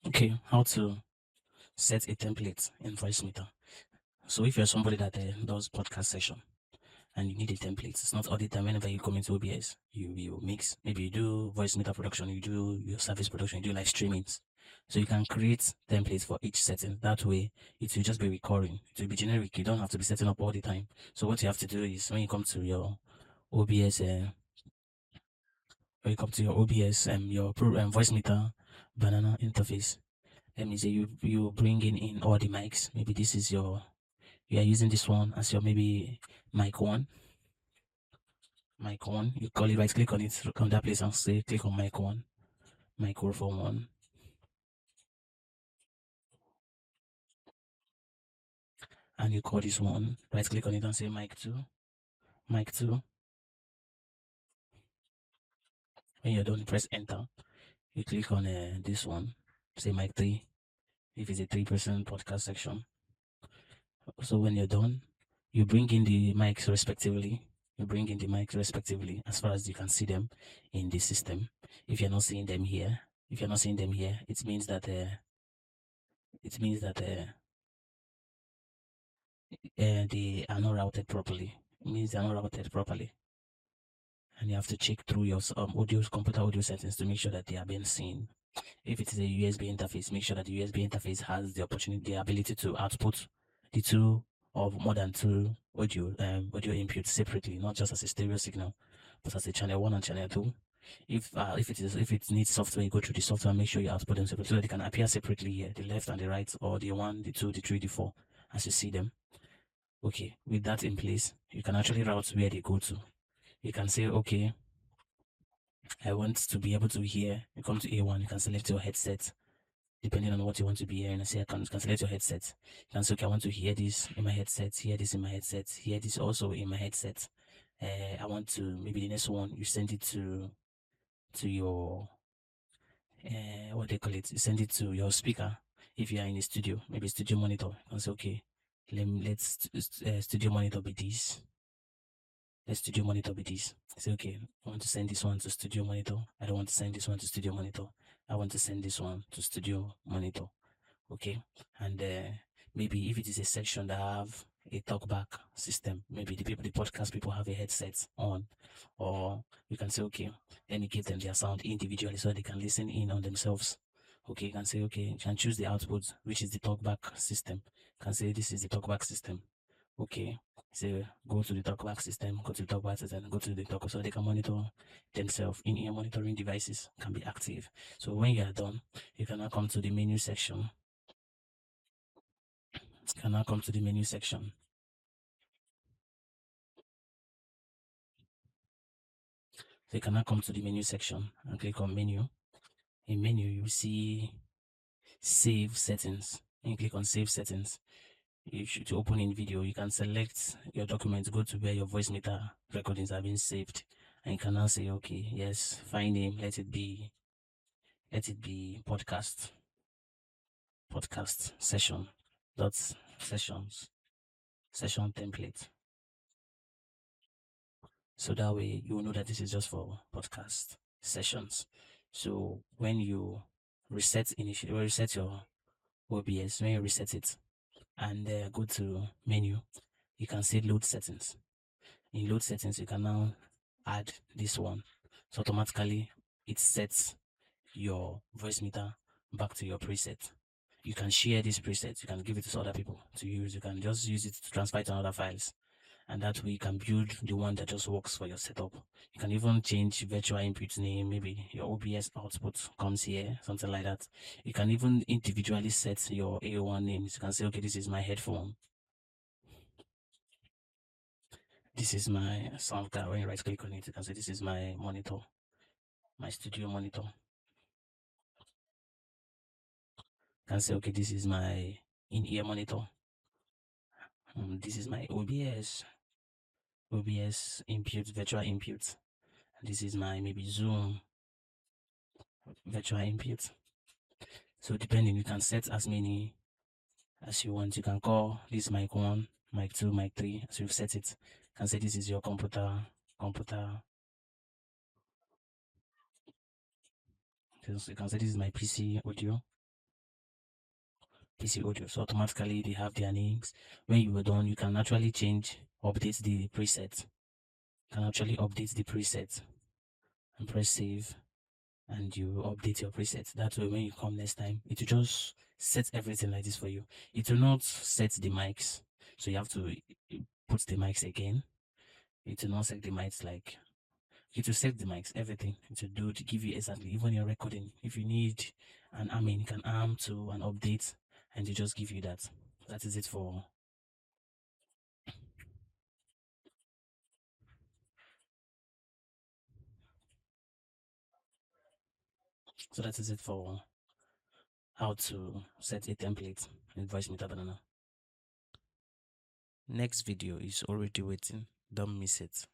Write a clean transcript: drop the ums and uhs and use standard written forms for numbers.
Okay, how to set a template in Voicemeeter. So if you're somebody that does podcast session and you need a template, it's not all the time whenever you come into OBS, you mix. Maybe you do Voicemeeter production, you do your service production, you do live streamings. So you can create templates for each setting. That way, it will just be recurring. It will be generic. You don't have to be setting up all the time. So what you have to do is when you come to your OBS, your Voicemeeter banana interface. Let me say you bring in all the mics. Maybe this is you are using this one as your maybe mic one. Mic one. You call it, right click on it on that place and say click on mic one, microphone one, and you call this one, right click on it and say mic two, mic two. When you're done, press enter. You click on this one, say mic three. If it's a 3-person podcast section. So when you're done, you bring in the mics respectively. You bring in the mics respectively as far as you can see them in the system. If you're not seeing them here, it means that they are not routed properly. It means they are not routed properly, and you have to check through your computer audio settings to make sure that they are being seen. If it is a USB interface, make sure that the USB interface has the ability to output the two or more than two audio inputs separately, not just as a stereo signal, but as a channel one and channel two. If it needs software, you go through the software and make sure you output them separately so that they can appear separately here, the left and the right, or the one, the two, the three, the four, as you see them. Okay, with that in place, you can actually route where they go to. You can say, okay, I want to be able to hear. You come to A1, you can select your headset depending on what you want to be hearing. I say, you can select your headset. You can say, okay, I want to hear this in my headset, hear this in my headset, hear this also in my headset. I want to, maybe the next one, you send it to your, what they call it, you send it to your speaker. If you are in a studio, maybe studio monitor, you can say, okay, let's studio monitor be this. Let studio monitor be this. Say, okay, I want to send this one to studio monitor. I don't want to send this one to studio monitor. I want to send this one to studio monitor. Okay, and maybe if it is a section that have a talkback system, maybe the podcast people have a headset on, or you can say, okay, let me give them their sound individually so they can listen in on themselves. Okay, you can say, okay, you can choose the output, which is the talkback system. You can say this is the talkback system. Okay, so go to the talkback system, go to the talkback system, go to the talk so they can monitor themselves. In-ear monitoring devices can be active. So when you are done, you can now come to the menu section. Can now come to the menu section. So you can now come to the menu section and click on menu. In menu, you see save settings. And you click on save settings. You should open in video. You can select your document, go to where your Voicemeeter recordings have been saved. And you can now say, okay, yes, find name, let it be podcast session dot sessions session template. So that way you will know that this is just for podcast sessions. So when you reset your OBS, when you reset it and go to menu, you can see load settings. In load settings, you can now add this one. So automatically it sets your Voicemeeter back to your preset. You can share this preset, you can give it to other people to use, you can just use it to transfer it to other files. And that way you can build the one that just works for your setup. You can even change virtual input name, maybe your OBS output comes here, something like that. You can even individually set your A1 names. You can say, okay, this is my headphone. This is my sound card. When you right click on it, you can say, this is my monitor, my studio monitor. You can say, okay, this is my in-ear monitor. This is my OBS input, virtual input. This is my maybe Zoom virtual input. So depending, you can set as many as you want. You can call this mic 1, mic 2, mic 3 as you've set it. You can say this is your computer. So you can say this is my PC audio. PC audio. So automatically they have their names. When you were done, you can actually update the preset. You can actually update the preset and press save, and you update your preset. That way, when you come next time, it will just set everything like this for you. It will not set the mics, so you have to put the mics again. It will not set the mics like it will set the mics, everything. It will do to give you exactly, even your recording. If you need you can arm to an update, and they just give you that. That is it for so that is it for how to set a template in Voicemeeter Banana. Next video is already waiting. Don't miss it.